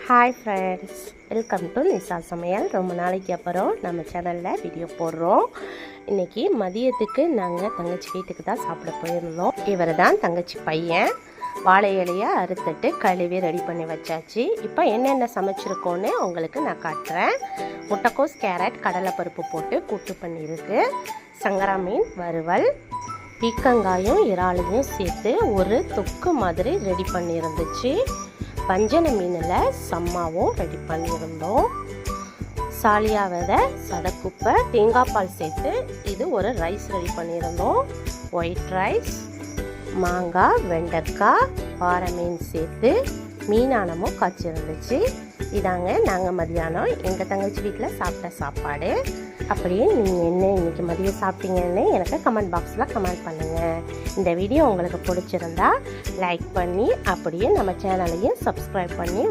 Hi friends, welcome to நிசா சமையல். ரொம்ப நாளைக்கு அப்புறம் நம்ம சேனலில் வீடியோ போடுறோம். இன்றைக்கி மதியத்துக்கு நாங்கள் தங்கச்சி வீட்டுக்கு தான் சாப்பிட போயிருந்தோம். இவர் தான் தங்கச்சி பையன். வாழை இலையை அறுத்துட்டு கழுவி ரெடி பண்ணி வச்சாச்சு. இப்போ என்னென்ன சமைச்சிருக்கோன்னு உங்களுக்கு நான் காட்டுறேன். முட்டைக்கோஸ், கேரட், கடலைப்பருப்பு போட்டு கூட்டு பண்ணியிருக்கு. சங்கரா மீன் வறுவல், பீக்கங்காயும் இறாலையும் சேர்த்து ஒரு தொக்கு மாதிரி ரெடி பண்ணியிருந்துச்சு. வஞ்சன மீனில் சம்மாவும் ரெடி பண்ணியிருந்தோம். சாலியா விதை, சதக்குப்பை, தேங்காய் பால் சேர்த்து இது ஒரு ரைஸ் ரெடி பண்ணியிருந்தோம். ஒயிட் ரைஸ், மாங்காய், வெண்டைக்காய், பாறை மீன் சேர்த்து மீனானமும் காய்ச்சிருந்துச்சு. இதாங்க நாங்கள் மதியானம் எங்கள் தங்கச்சி வீட்டில் சாப்பிட்ட சாப்பாடு. அப்படியே நீங்கள் என்ன இன்றைக்கி மதியம் சாப்பிட்டீங்கன்னு எனக்கு கமெண்ட் பாக்ஸில் கமெண்ட் பண்ணுங்கள். இந்த வீடியோ உங்களுக்கு பிடிச்சிருந்தா லைக் பண்ணி அப்படியே நம்ம சேனலையும் சப்ஸ்கிரைப் பண்ணி